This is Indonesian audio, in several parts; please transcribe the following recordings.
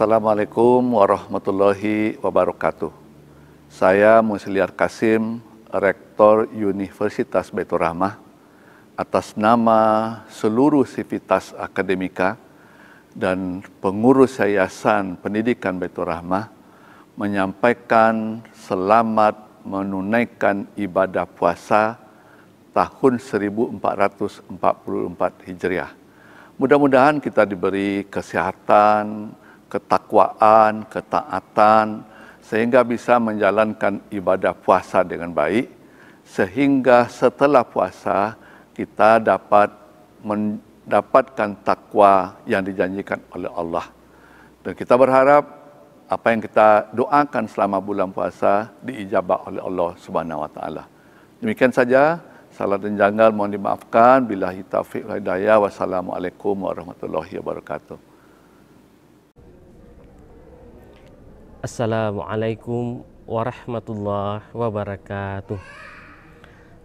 Assalamualaikum warahmatullahi wabarakatuh. Saya Musliar Kasim, Rektor Universitas Baitur Rahmah, atas nama seluruh sivitas akademika dan pengurus Yayasan Pendidikan Baitur Rahmah menyampaikan selamat menunaikan ibadah puasa tahun 1444 Hijriah. Mudah-mudahan kita diberi kesehatan, ketakwaan, ketaatan, sehingga bisa menjalankan ibadah puasa dengan baik, sehingga setelah puasa kita dapat mendapatkan takwa yang dijanjikan oleh Allah. Dan kita berharap apa yang kita doakan selama bulan puasa diijabah oleh Allah Subhanahu wa taala. Demikian saja, salah dan janggal mohon dimaafkan. Billahi taufiq wal hidayah. Wassalamualaikum warahmatullahi wabarakatuh. Assalamualaikum warahmatullahi wabarakatuh.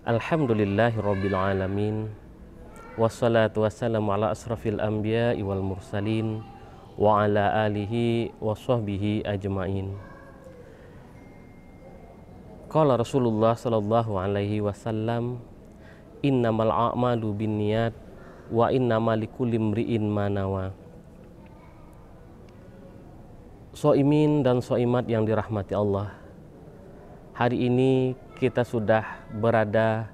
Alhamdulillahirabbil alamin. Wassalatu wassalamu ala asrafil anbiya'i wal mursalin wa ala alihi wa sahbihi ajmain. Qala Rasulullah sallallahu alaihi wasallam, innamal a'malu binniyat wa innamal likulli imri'in ma nawa. Soimin dan soimat yang dirahmati Allah, hari ini kita sudah berada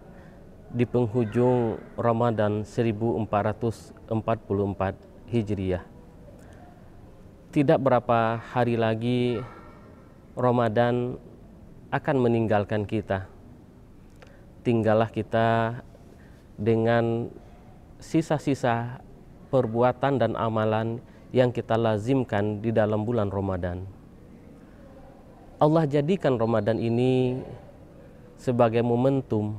di penghujung Ramadan 1444 Hijriah. Tidak berapa hari lagi Ramadan akan meninggalkan kita. Tinggallah kita dengan sisa-sisa perbuatan dan amalan yang kita lazimkan di dalam bulan Ramadan. Allah jadikan Ramadan ini sebagai momentum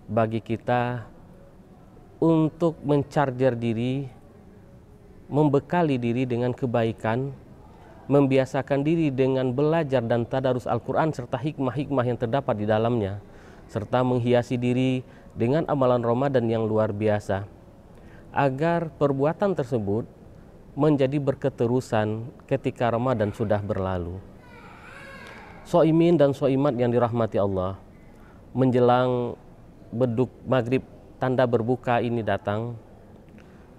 bagi kita untuk mencarger diri, membekali diri dengan kebaikan, membiasakan diri dengan belajar dan tadarus Al-Quran serta hikmah-hikmah yang terdapat di dalamnya, serta menghiasi diri dengan amalan Ramadan yang luar biasa, agar perbuatan tersebut menjadi berketerusan ketika Ramadan sudah berlalu. Soimin dan soimat yang dirahmati Allah, menjelang beduk maghrib tanda berbuka ini datang,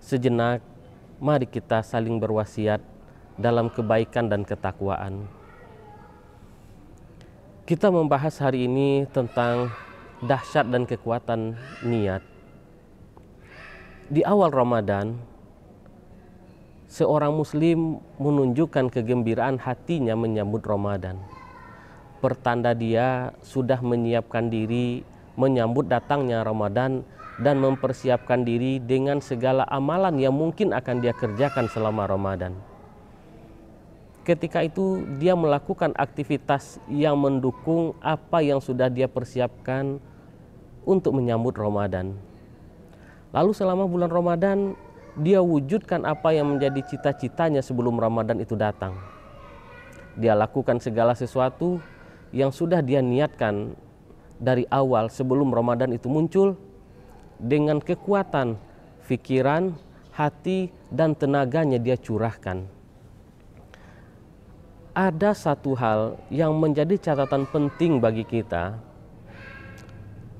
sejenak mari kita saling berwasiat dalam kebaikan dan ketakwaan. Kita membahas hari ini tentang dahsyat dan kekuatan niat. Di awal Ramadan, seorang muslim menunjukkan kegembiraan hatinya menyambut Ramadan. Pertanda dia sudah menyiapkan diri menyambut datangnya Ramadan dan mempersiapkan diri dengan segala amalan yang mungkin akan dia kerjakan selama Ramadan. Ketika itu dia melakukan aktivitas yang mendukung apa yang sudah dia persiapkan untuk menyambut Ramadan. Lalu selama bulan Ramadan dia wujudkan apa yang menjadi cita-citanya sebelum Ramadan itu datang. Dia lakukan segala sesuatu yang sudah dia niatkan dari awal sebelum Ramadan itu muncul, dengan kekuatan pikiran, hati, dan tenaganya dia curahkan. Ada satu hal yang menjadi catatan penting bagi kita.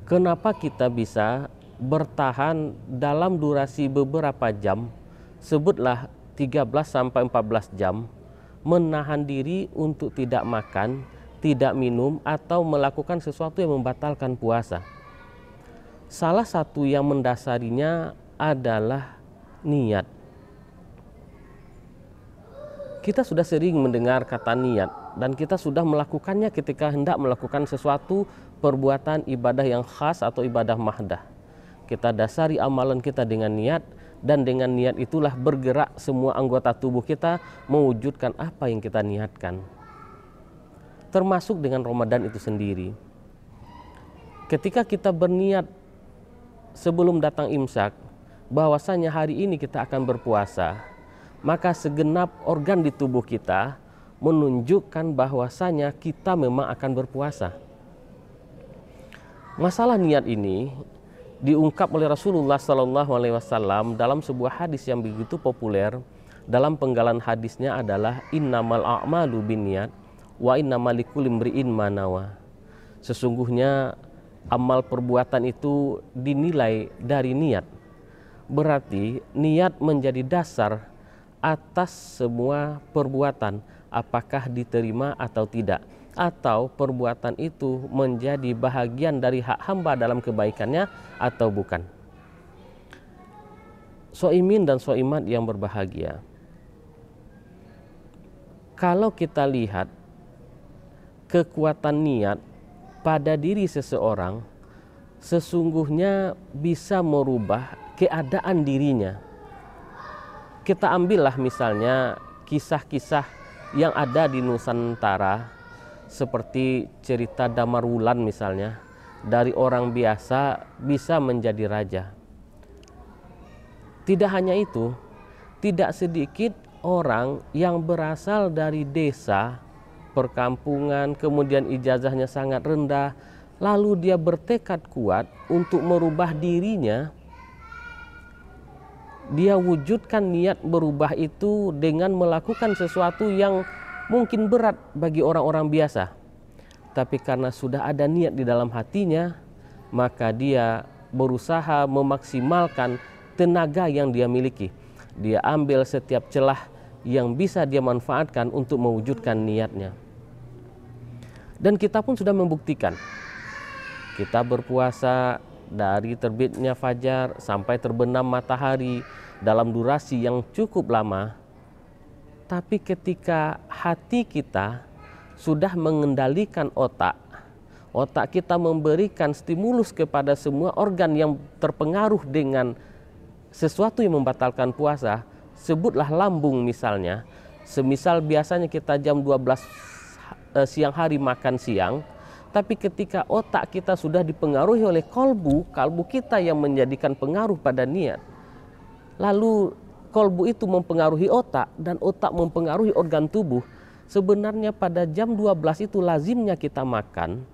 Kenapa kita bisa bertahan dalam durasi beberapa jam, sebutlah 13-14 jam, menahan diri untuk tidak makan, tidak minum, atau melakukan sesuatu yang membatalkan puasa. Salah satu yang mendasarinya adalah niat. Kita sudah sering mendengar kata niat dan kita sudah melakukannya ketika hendak melakukan sesuatu perbuatan ibadah yang khas atau ibadah mahdah. Kita dasari amalan kita dengan niat, dan dengan niat itulah bergerak semua anggota tubuh kita mewujudkan apa yang kita niatkan. Termasuk dengan Ramadan itu sendiri. Ketika kita berniat sebelum datang imsak bahwasanya hari ini kita akan berpuasa, maka segenap organ di tubuh kita menunjukkan bahwasanya kita memang akan berpuasa. Masalah niat ini diungkap oleh Rasulullah SAW dalam sebuah hadis yang begitu populer dalam penggalan hadisnya adalah innamal a'malu binniyat wa innamal likulli imri'in ma nawa. Sesungguhnya amal perbuatan itu dinilai dari niat. Berarti niat menjadi dasar atas semua perbuatan, apakah diterima atau tidak, atau perbuatan itu menjadi bahagian dari hak hamba dalam kebaikannya atau bukan. Soimin dan soimat yang berbahagia, kalau kita lihat kekuatan niat pada diri seseorang, sesungguhnya bisa merubah keadaan dirinya. Kita ambillah misalnya kisah-kisah yang ada di Nusantara, seperti cerita Damar Wulan misalnya, dari orang biasa bisa menjadi raja. Tidak hanya itu, tidak sedikit orang yang berasal dari desa, perkampungan, kemudian ijazahnya sangat rendah, lalu dia bertekad kuat untuk merubah dirinya. Dia wujudkan niat berubah itu dengan melakukan sesuatu yang mungkin berat bagi orang-orang biasa. Tapi karena sudah ada niat di dalam hatinya, maka dia berusaha memaksimalkan tenaga yang dia miliki. Dia ambil setiap celah yang bisa dia manfaatkan untuk mewujudkan niatnya. Dan kita pun sudah membuktikan. Kita berpuasa dari terbitnya fajar sampai terbenam matahari dalam durasi yang cukup lama. Tapi ketika hati kita sudah mengendalikan otak, otak kita memberikan stimulus kepada semua organ yang terpengaruh dengan sesuatu yang membatalkan puasa, sebutlah lambung misalnya. Semisal biasanya kita jam 12 siang hari makan siang, tapi ketika otak kita sudah dipengaruhi oleh kalbu kita yang menjadikan pengaruh pada niat, lalu kalbu itu mempengaruhi otak dan otak mempengaruhi organ tubuh. Sebenarnya pada jam 12 itu lazimnya kita makan,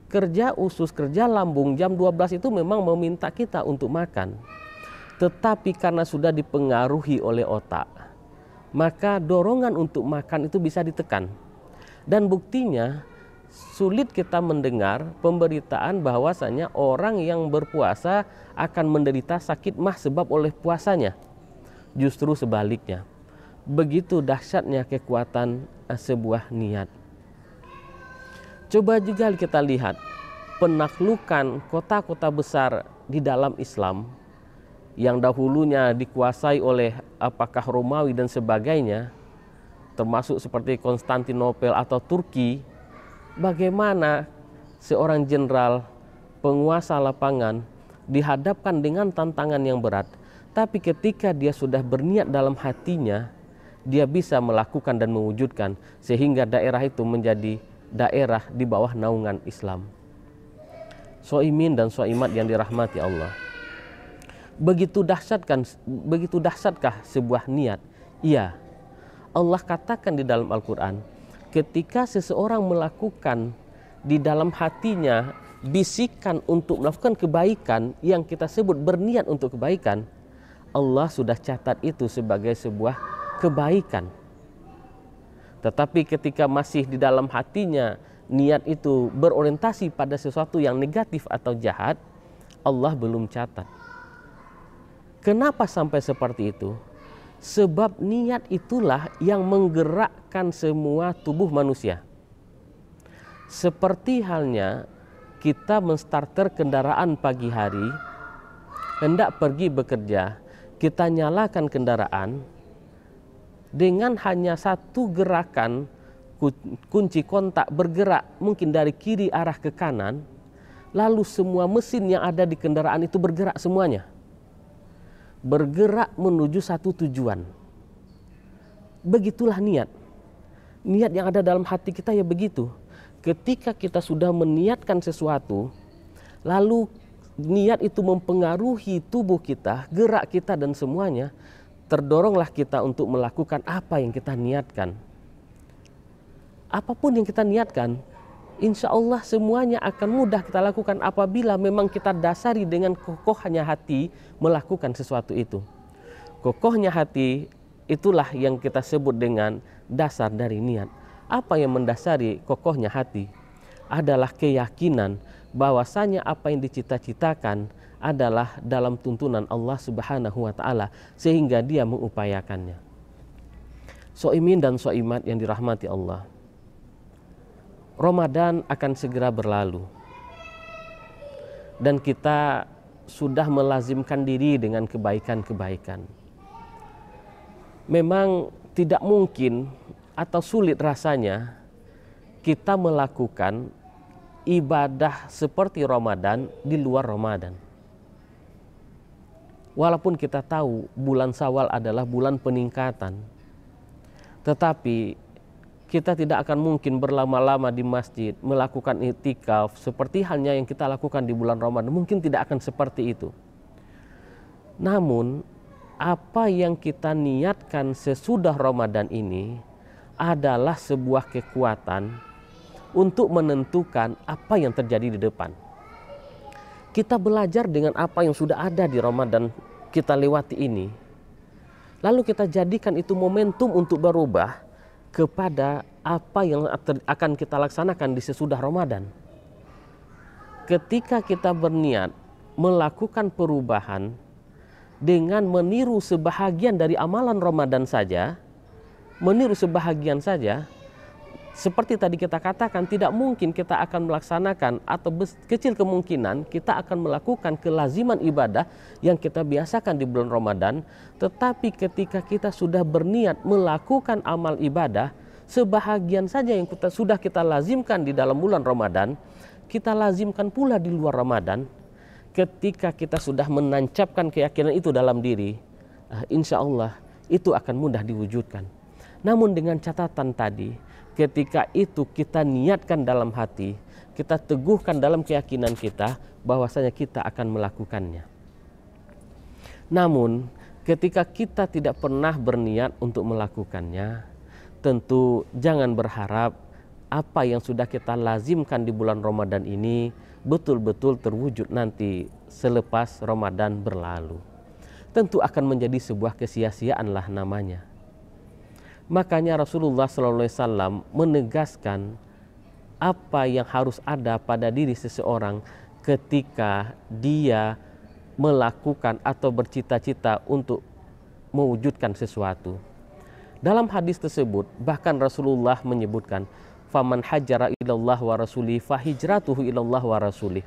kerja usus, kerja lambung jam 12 itu memang meminta kita untuk makan. Tetapi karena sudah dipengaruhi oleh otak, maka dorongan untuk makan itu bisa ditekan. Dan buktinya sulit kita mendengar pemberitaan bahwasanya orang yang berpuasa akan menderita sakit mah sebab oleh puasanya. Justru sebaliknya. Begitu dahsyatnya kekuatan sebuah niat. Coba juga kita lihat penaklukan kota-kota besar di dalam Islam yang dahulunya dikuasai oleh apakah Romawi dan sebagainya, termasuk seperti Konstantinopel atau Turki. Bagaimana seorang jenderal penguasa lapangan dihadapkan dengan tantangan yang berat, tapi ketika dia sudah berniat dalam hatinya, dia bisa melakukan dan mewujudkan sehingga daerah itu menjadi daerah di bawah naungan Islam. Soimin dan soimat yang dirahmati Allah, begitu dahsyatkah sebuah niat? Iya, Allah katakan di dalam Al-Quran, ketika seseorang melakukan di dalam hatinya bisikan untuk melakukan kebaikan yang kita sebut berniat untuk kebaikan, Allah sudah catat itu sebagai sebuah kebaikan. Tetapi ketika masih di dalam hatinya niat itu berorientasi pada sesuatu yang negatif atau jahat, Allah belum catat. Kenapa sampai seperti itu? Sebab niat itulah yang menggerakkan semua tubuh manusia. Seperti halnya kita menstarter kendaraan pagi hari, hendak pergi bekerja, kita nyalakan kendaraan, dengan hanya satu gerakan kunci kontak bergerak mungkin dari kiri arah ke kanan, lalu semua mesin yang ada di kendaraan itu bergerak semuanya. Bergerak menuju satu tujuan. Begitulah niat. Niat yang ada dalam hati kita ya begitu. Ketika kita sudah meniatkan sesuatu, lalu niat itu mempengaruhi tubuh kita, gerak kita dan semuanya, terdoronglah kita untuk melakukan apa yang kita niatkan. Apapun yang kita niatkan, insya Allah semuanya akan mudah kita lakukan apabila memang kita dasari dengan kokohnya hati melakukan sesuatu itu. Kokohnya hati itulah yang kita sebut dengan dasar dari niat. Apa yang mendasari kokohnya hati adalah keyakinan bahwasanya apa yang dicita-citakan adalah dalam tuntunan Allah Subhanahu wa taala sehingga dia mengupayakannya. Soimin dan soimat yang dirahmati Allah, Ramadan akan segera berlalu dan kita sudah melazimkan diri dengan kebaikan-kebaikan. Memang tidak mungkin atau sulit rasanya kita melakukan ibadah seperti Ramadan di luar Ramadan. Walaupun kita tahu bulan Syawal adalah bulan peningkatan, tetapi kita tidak akan mungkin berlama-lama di masjid melakukan i'tikaf seperti halnya yang kita lakukan di bulan Ramadan. Mungkin tidak akan seperti itu. Namun apa yang kita niatkan sesudah Ramadan ini adalah sebuah kekuatan untuk menentukan apa yang terjadi di depan. Kita belajar dengan apa yang sudah ada di Ramadan kita lewati ini. Lalu kita jadikan itu momentum untuk berubah kepada apa yang akan kita laksanakan di sesudah Ramadan. Ketika kita berniat melakukan perubahan dengan meniru sebahagian dari amalan Ramadan saja, seperti tadi kita katakan, tidak mungkin kita akan melaksanakan atau kecil kemungkinan kita akan melakukan kelaziman ibadah yang kita biasakan di bulan Ramadan. Tetapi ketika kita sudah berniat melakukan amal ibadah, sebahagian saja yang sudah kita lazimkan di dalam bulan Ramadan, kita lazimkan pula di luar Ramadan. Ketika kita sudah menancapkan keyakinan itu dalam diri, insya Allah itu akan mudah diwujudkan. Namun dengan catatan tadi, ketika itu kita niatkan dalam hati, kita teguhkan dalam keyakinan kita bahwasanya kita akan melakukannya. Namun ketika kita tidak pernah berniat untuk melakukannya, tentu jangan berharap apa yang sudah kita lazimkan di bulan Ramadan ini betul-betul terwujud nanti selepas Ramadan berlalu. Tentu akan menjadi sebuah kesia-siaan lah namanya. Makanya Rasulullah SAW menegaskan apa yang harus ada pada diri seseorang ketika dia melakukan atau bercita-cita untuk mewujudkan sesuatu. Dalam hadis tersebut bahkan Rasulullah menyebutkan, faman hajara ilallah wa rasulih fahijratuhu ilallah wa rasulih.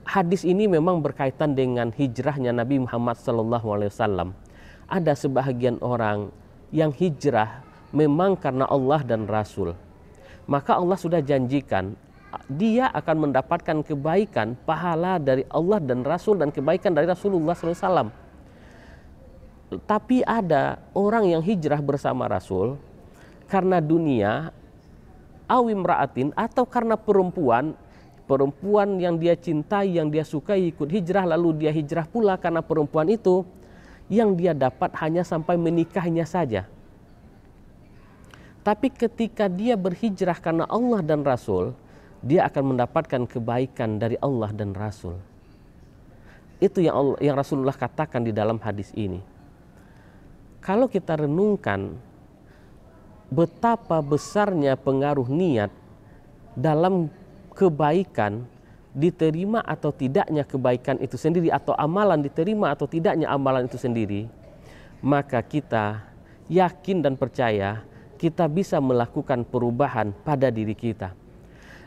Hadis ini memang berkaitan dengan hijrahnya Nabi Muhammad SAW. Ada sebahagian orang yang hijrah memang karena Allah dan Rasul. Maka Allah sudah janjikan dia akan mendapatkan kebaikan, pahala dari Allah dan Rasul dan kebaikan dari Rasulullah SAW. Tapi ada orang yang hijrah bersama Rasul karena dunia, awim ra'atin, atau karena perempuan yang dia cintai, yang dia sukai ikut hijrah, lalu dia hijrah pula karena perempuan itu, yang dia dapat hanya sampai menikahnya saja. Tapi ketika dia berhijrah karena Allah dan Rasul, dia akan mendapatkan kebaikan dari Allah dan Rasul. Itu yang Rasulullah katakan di dalam hadis ini. Kalau kita renungkan betapa besarnya pengaruh niat dalam kebaikan, diterima atau tidaknya kebaikan itu sendiri, atau amalan diterima atau tidaknya amalan itu sendiri, maka kita yakin dan percaya kita bisa melakukan perubahan pada diri kita.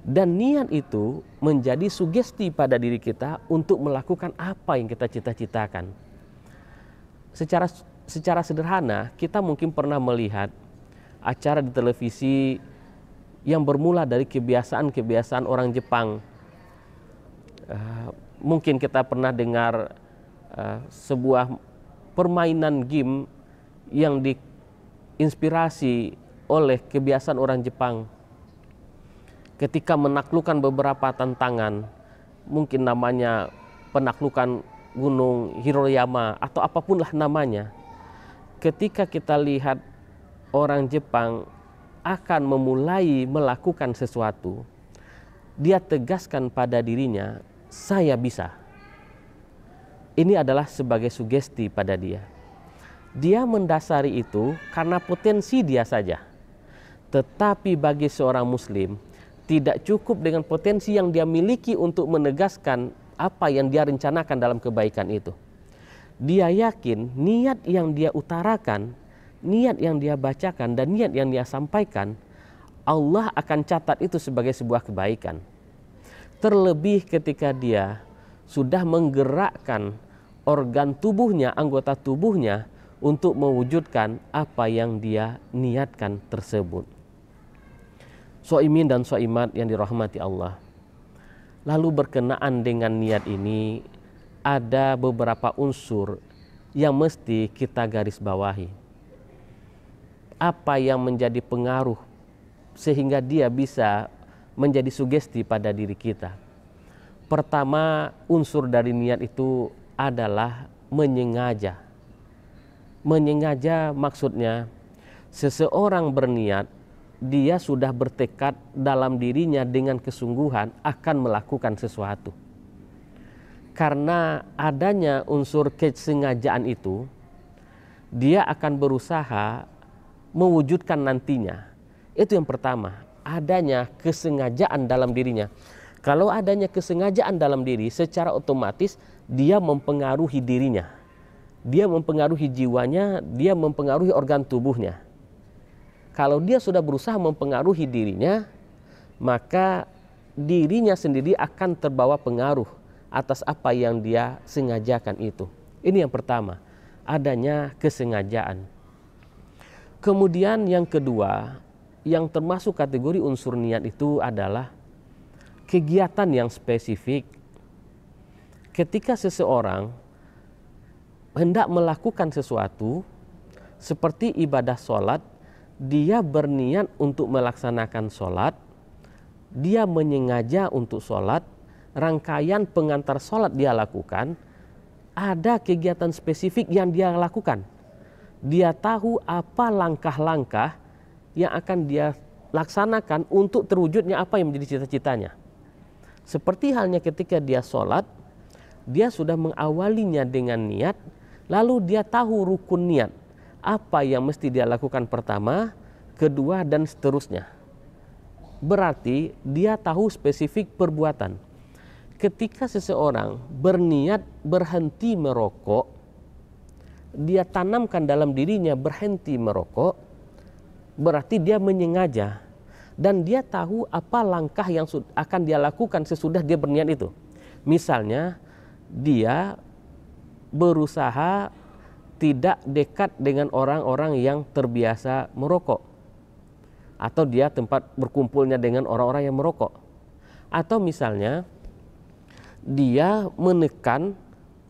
Dan niat itu menjadi sugesti pada diri kita untuk melakukan apa yang kita cita-citakan. Secara sederhana, kita mungkin pernah melihat acara di televisi yang bermula dari kebiasaan-kebiasaan orang Jepang. Mungkin kita pernah dengar sebuah permainan game yang diinspirasi oleh kebiasaan orang Jepang. Ketika menaklukkan beberapa tantangan, mungkin namanya penaklukan Gunung Hiroyama atau apapun lah namanya. Ketika kita lihat orang Jepang akan memulai melakukan sesuatu, dia tegaskan pada dirinya, saya bisa. Ini adalah sebagai sugesti pada dia. dia mendasari itu karena potensi dia saja. Tetapi bagi seorang muslim, tidak cukup dengan potensi yang dia miliki untuk menegaskan apa yang dia rencanakan dalam kebaikan itu. Dia yakin niat yang dia utarakan, niat yang dia bacakan, dan niat yang dia sampaikan, Allah akan catat itu sebagai sebuah kebaikan. Terlebih ketika dia sudah menggerakkan organ tubuhnya, anggota tubuhnya untuk mewujudkan apa yang dia niatkan tersebut. Shaimin dan shaimat yang dirahmati Allah. Lalu berkenaan dengan niat ini, ada beberapa unsur yang mesti kita garis bawahi. Apa yang menjadi pengaruh sehingga dia bisa menjadi sugesti pada diri kita. Pertama, unsur dari niat itu adalah menyengaja. Menyengaja maksudnya seseorang berniat, dia sudah bertekad dalam dirinya dengan kesungguhan akan melakukan sesuatu. Karena adanya unsur kesengajaan itu, dia akan berusaha mewujudkan nantinya. Itu yang pertama, adanya kesengajaan dalam dirinya. Kalau adanya kesengajaan dalam diri, secara otomatis dia mempengaruhi dirinya. Dia mempengaruhi jiwanya, dia mempengaruhi organ tubuhnya. Kalau dia sudah berusaha mempengaruhi dirinya, maka dirinya sendiri akan terbawa pengaruh atas apa yang dia sengajakan itu. Ini yang pertama, adanya kesengajaan. Kemudian yang kedua, yang termasuk kategori unsur niat itu adalah kegiatan yang spesifik. Ketika seseorang hendak melakukan sesuatu, seperti ibadah sholat, dia berniat untuk melaksanakan sholat, dia menyengaja untuk sholat, rangkaian pengantar sholat dia lakukan, ada kegiatan spesifik yang dia lakukan. Dia tahu apa langkah-langkah yang akan dia laksanakan untuk terwujudnya apa yang menjadi cita-citanya. Seperti halnya ketika dia sholat, dia sudah mengawalinya dengan niat, lalu dia tahu rukun niat. Apa yang mesti dia lakukan pertama, kedua, dan seterusnya. Berarti dia tahu spesifik perbuatan. Ketika seseorang berniat berhenti merokok, dia tanamkan dalam dirinya berhenti merokok, berarti dia menyengaja. Dan dia tahu apa langkah yang akan dia lakukan sesudah dia berniat itu. Misalnya, dia berusaha tidak dekat dengan orang-orang yang terbiasa merokok, atau dia tempat berkumpulnya dengan orang-orang yang merokok, atau misalnya dia menekan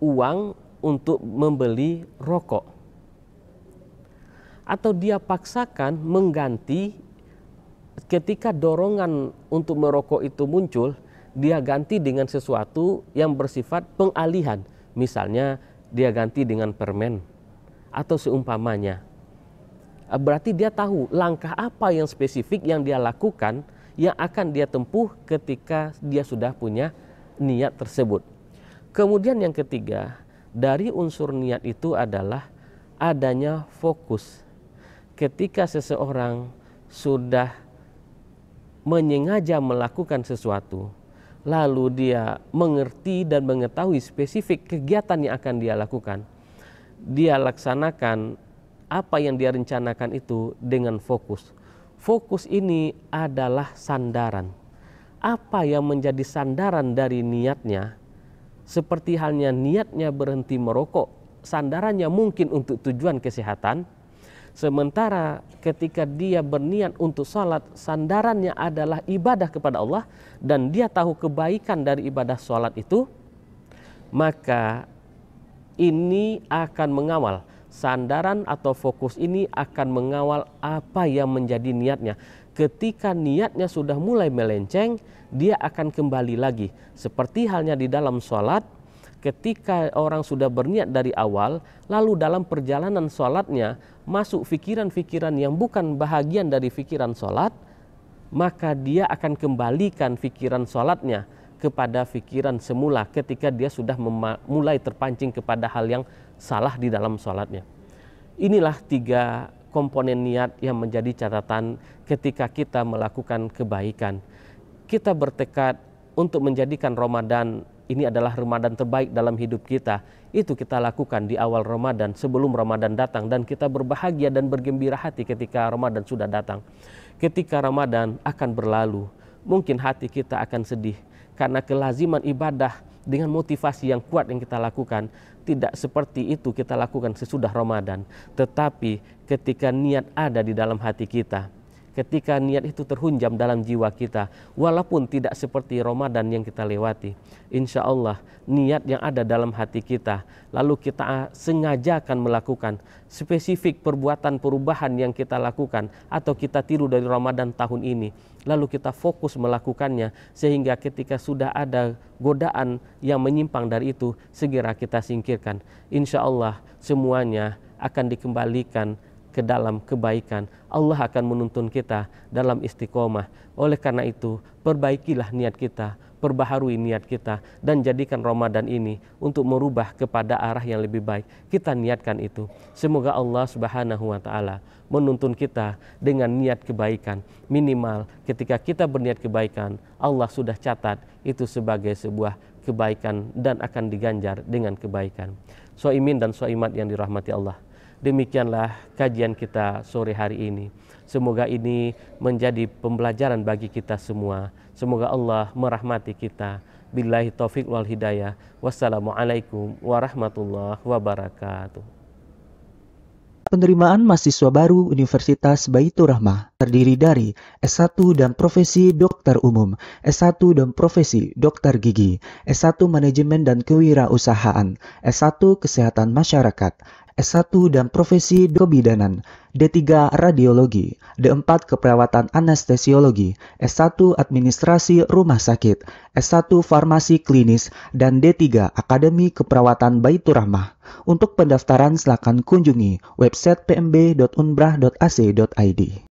uang untuk membeli rokok, atau dia paksakan mengganti ketika dorongan untuk merokok itu muncul, dia ganti dengan sesuatu yang bersifat pengalihan, misalnya dia ganti dengan permen atau seumpamanya. Berarti dia tahu langkah apa yang spesifik yang dia lakukan, yang akan dia tempuh ketika dia sudah punya niat tersebut. Kemudian yang ketiga, dari unsur niat itu adalah adanya fokus. Ketika seseorang sudah menyengaja melakukan sesuatu, lalu dia mengerti dan mengetahui spesifik kegiatan yang akan dia lakukan, dia laksanakan apa yang dia rencanakan itu dengan fokus. Fokus ini adalah sandaran. Apa yang menjadi sandaran dari niatnya, seperti halnya niatnya berhenti merokok, sandarannya mungkin untuk tujuan kesehatan. Sementara ketika dia berniat untuk sholat, sandarannya adalah ibadah kepada Allah, dan dia tahu kebaikan dari ibadah sholat itu, maka ini akan mengawal, sandaran atau fokus ini akan mengawal apa yang menjadi niatnya. Ketika niatnya sudah mulai melenceng, dia akan kembali lagi. Seperti halnya di dalam sholat, ketika orang sudah berniat dari awal, lalu dalam perjalanan sholatnya masuk pikiran-pikiran yang bukan bahagian dari pikiran sholat, maka dia akan kembalikan pikiran sholatnya kepada pikiran semula ketika dia sudah mulai terpancing kepada hal yang salah di dalam sholatnya. Inilah 3 komponen niat yang menjadi catatan ketika kita melakukan kebaikan. Kita bertekad untuk menjadikan Ramadan ini adalah Ramadan terbaik dalam hidup kita. Itu kita lakukan di awal Ramadan sebelum Ramadan datang, dan kita berbahagia dan bergembira hati ketika Ramadan sudah datang. Ketika Ramadan akan berlalu, mungkin hati kita akan sedih karena kelaziman ibadah dengan motivasi yang kuat yang kita lakukan tidak seperti itu kita lakukan sesudah Ramadan. Tetapi ketika niat ada di dalam hati kita, ketika niat itu terhunjam dalam jiwa kita, walaupun tidak seperti Ramadan yang kita lewati, insya Allah niat yang ada dalam hati kita, lalu kita sengaja akan melakukan spesifik perbuatan perubahan yang kita lakukan, atau kita tiru dari Ramadan tahun ini, lalu kita fokus melakukannya, sehingga ketika sudah ada godaan yang menyimpang dari itu, segera kita singkirkan. Insya Allah semuanya akan dikembalikan ke dalam kebaikan. Allah akan menuntun kita dalam istiqomah. Oleh karena itu, perbaikilah niat kita, perbaharui niat kita, dan jadikan Ramadan ini untuk merubah kepada arah yang lebih baik. Kita niatkan itu. Semoga Allah Subhanahu wa Ta'ala menuntun kita dengan niat kebaikan. Minimal ketika kita berniat kebaikan, Allah sudah catat itu sebagai sebuah kebaikan dan akan diganjar dengan kebaikan. Soimin dan soimat yang dirahmati Allah, demikianlah kajian kita sore hari ini. Semoga ini menjadi pembelajaran bagi kita semua. Semoga Allah merahmati kita. Billahi taufiq wal hidayah. Wassalamualaikum warahmatullahi wabarakatuh. Penerimaan mahasiswa baru Universitas Baitur Rahmah terdiri dari S1 dan Profesi Dokter Umum, S1 dan Profesi Dokter Gigi, S1 Manajemen dan Kewirausahaan, S1 Kesehatan Masyarakat, S1 dan Profesi Kebidanan, D3 Radiologi, D4 Keperawatan Anestesiologi, S1 Administrasi Rumah Sakit, S1 Farmasi Klinis, dan D3 Akademi Keperawatan Baitur Rahmah. Untuk pendaftaran silakan kunjungi website pmb.unbrah.ac.id.